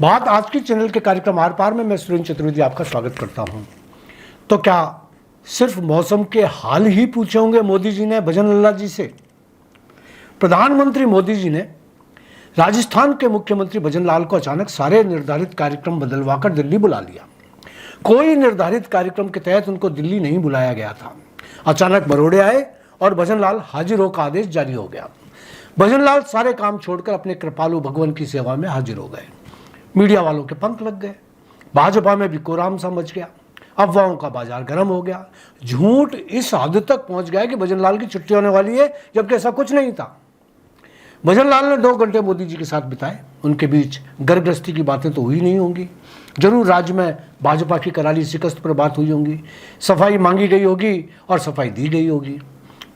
बात आज की चैनल के कार्यक्रम आर पार में मैं सुरेंद्र चतुर्वेदी आपका स्वागत करता हूं। तो क्या सिर्फ मौसम के हाल ही पूछे होंगे मोदी जी ने भजन लल्ला जी से? प्रधानमंत्री मोदी जी ने राजस्थान के मुख्यमंत्री भजन लाल को अचानक सारे निर्धारित कार्यक्रम बदलवाकर दिल्ली बुला लिया। कोई निर्धारित कार्यक्रम के तहत उनको दिल्ली नहीं बुलाया गया था। अचानक बरोड़े आए और भजन लाल हाजिर हो का आदेश जारी हो गया। भजन लाल सारे काम छोड़कर अपने कृपालु भगवान की सेवा में हाजिर हो गए। मीडिया वालों के पंख लग गए। भाजपा में भी कोराम सा मच गया। अफवाहों का बाजार गर्म हो गया। झूठ इस हद तक पहुंच गया कि भजन लाल की छुट्टी होने वाली है, जबकि ऐसा कुछ नहीं था। भजन लाल ने 2 घंटे मोदी जी के साथ बिताए। उनके बीच घरगृहस्थी की बातें तो हुई नहीं होंगी। जरूर राज्य में भाजपा की करारी शिकस्त पर बात हुई होंगी। सफाई मांगी गई होगी और सफाई दी गई होगी।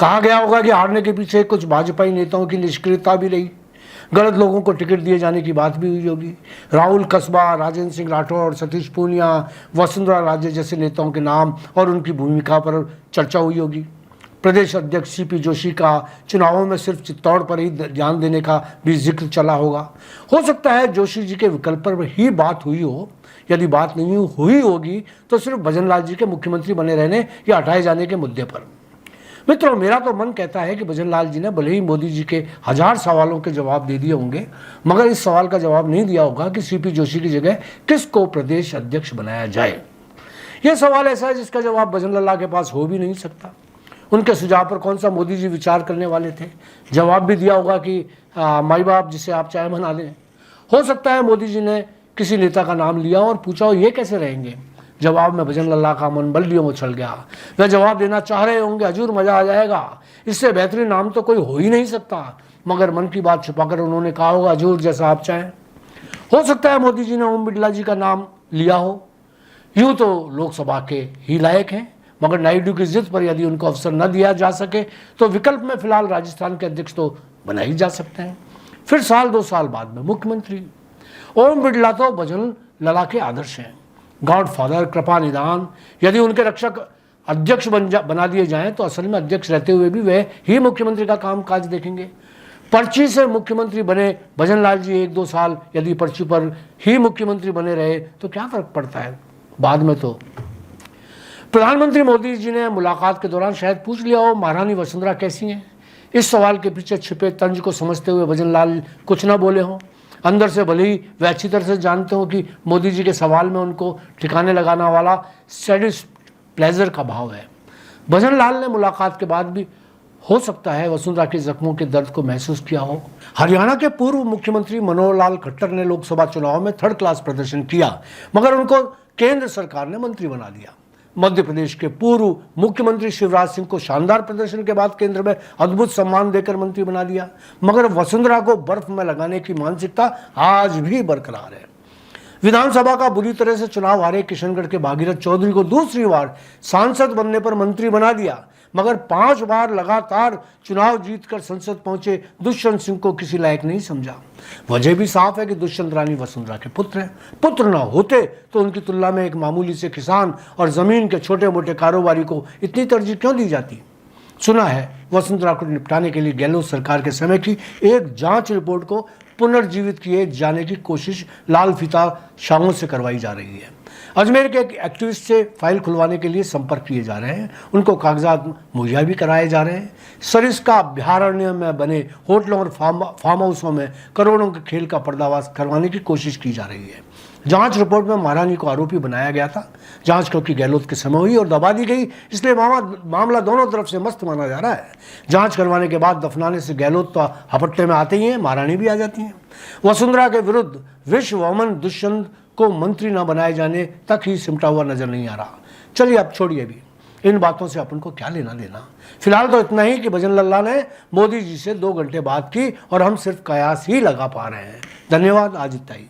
कहा गया होगा कि हारने के पीछे कुछ भाजपाई नेताओं की निष्क्रियता भी रही। गलत लोगों को टिकट दिए जाने की बात भी हुई होगी। राहुल कस्बा, राजेंद्र सिंह राठौड़, सतीश पूनिया, वसुंधरा राजे जैसे नेताओं के नाम और उनकी भूमिका पर चर्चा हुई होगी। प्रदेश अध्यक्ष सीपी जोशी का चुनावों में सिर्फ चित्तौड़ पर ही ध्यान देने का भी जिक्र चला होगा। हो सकता है जोशी जी के विकल्प पर ही बात हुई हो। यदि बात नहीं हुई होगी तो सिर्फ भजन लाल जी के मुख्यमंत्री बने रहने या हटाए जाने के मुद्दे पर। मित्रों, मेरा तो मन कहता है कि भजन लाल जी ने भले ही मोदी जी के 1000 सवालों के जवाब दे दिए होंगे, मगर इस सवाल का जवाब नहीं दिया होगा कि सीपी जोशी की जगह किसको प्रदेश अध्यक्ष बनाया जाए। यह सवाल ऐसा है जिसका जवाब भजन लल्ला के पास हो भी नहीं सकता। उनके सुझाव पर कौन सा मोदी जी विचार करने वाले थे? जवाब भी दिया होगा कि माई बाप जिसे आप चाहे मना लें। हो सकता है मोदी जी ने किसी नेता का नाम लिया और पूछा हो ये कैसे रहेंगे। जवाब में भजन लल्ला का मन बल्लियों में उछल गया। वह जवाब देना चाह रहे होंगे, हजूर मजा आ जाएगा, इससे बेहतरीन नाम तो कोई हो ही नहीं सकता। मगर मन की बात छुपाकर उन्होंने कहा होगा हजूर जैसा आप चाहें। हो सकता है मोदी जी ने ओम बिरला जी का नाम लिया हो। यूं तो लोकसभा के ही लायक हैं, मगर नायडू की जिद पर यदि उनको अवसर न दिया जा सके तो विकल्प में फिलहाल राजस्थान के अध्यक्ष तो बना ही जा सकते हैं। फिर 1-2 साल बाद में मुख्यमंत्री। ओम बिरला तो भजन लल्ला के आदर्श हैं, गॉडफादर, कृपा निदान। यदि उनके रक्षक अध्यक्ष बना दिए जाएं तो असल में अध्यक्ष रहते हुए भी वे ही मुख्यमंत्री का काम काज देखेंगे। पर्ची से मुख्यमंत्री बने भजन लाल जी 1-2 साल यदि पर्ची पर ही मुख्यमंत्री बने रहे तो क्या फर्क पड़ता है। बाद में तो प्रधानमंत्री मोदी जी ने मुलाकात के दौरान शायद पूछ लिया हो महारानी वसुंधरा कैसी हैं। इस सवाल के पीछे छिपे तंज को समझते हुए भजन लाल कुछ ना बोले हों। अंदर से भले ही वे अच्छी तरह से जानते हो कि मोदी जी के सवाल में उनको ठिकाने लगाना वाला सैडिस्ट प्लेजर का भाव है। भजन लाल ने मुलाकात के बाद भी हो सकता है वसुंधरा के जख्मों के दर्द को महसूस किया हो। हरियाणा के पूर्व मुख्यमंत्री मनोहर लाल खट्टर ने लोकसभा चुनाव में 3rd क्लास प्रदर्शन किया, मगर उनको केंद्र सरकार ने मंत्री बना दिया। मध्य प्रदेश के पूर्व मुख्यमंत्री शिवराज सिंह को शानदार प्रदर्शन के बाद केंद्र में अद्भुत सम्मान देकर मंत्री बना दिया, मगर वसुंधरा को बर्फ में लगाने की मानसिकता आज भी बरकरार है। विधानसभा का बुरी तरह से चुनाव हारे किशनगढ़ के भागीरथ चौधरी को दूसरी बार सांसद बनने पर मंत्री बना दिया, मगर 5 बार लगातार चुनाव जीतकर संसद पहुंचे दुष्यंत सिंह को किसी लायक नहीं समझा। वजह भी साफ है कि दुष्यंत रानी वसुंधरा के पुत्र हैं। पुत्र ना होते तो उनकी तुलना में एक मामूली से किसान और जमीन के छोटे मोटे कारोबारी को इतनी तरजीह क्यों दी जाती। सुना है वसुंधरा को निपटाने के लिए गहलोत सरकार के समय की एक जांच रिपोर्ट को पुनर्जीवित किए जाने की कोशिश लाल फीता शाहों से करवाई जा रही है। अजमेर के एक एक्टिविस्ट से फाइल खुलवाने के लिए संपर्क किए जा रहे हैं। उनको कागजात मुहैया भी कराए जा रहे हैं। सरिस्का अभ्यारण्य में बने होटलों और फार्म हाउसों में करोड़ों के खेल का पर्दाफाश करवाने की कोशिश की जा रही है। जांच रिपोर्ट में महारानी को आरोपी बनाया गया था। जांच क्योंकि गहलोत के समय हुई और दबा दी गई, इसलिए मामला दोनों तरफ से मस्त माना जा रहा है। जांच करवाने के बाद दफनाने से गहलोत तो हपट्टे में आते ही हैं, महारानी भी आ जाती हैं। वसुंधरा के विरुद्ध विश्व वमन दुष्यंत को मंत्री न बनाए जाने तक ही सिमटा हुआ नजर नहीं आ रहा। चलिए अब छोड़िए भी इन बातों से अपन को क्या लेना देना। फिलहाल तो इतना ही कि भजन लल्ला ने मोदी जी से 2 घंटे बात की और हम सिर्फ कयास ही लगा पा रहे हैं। धन्यवाद। आज इतना ही।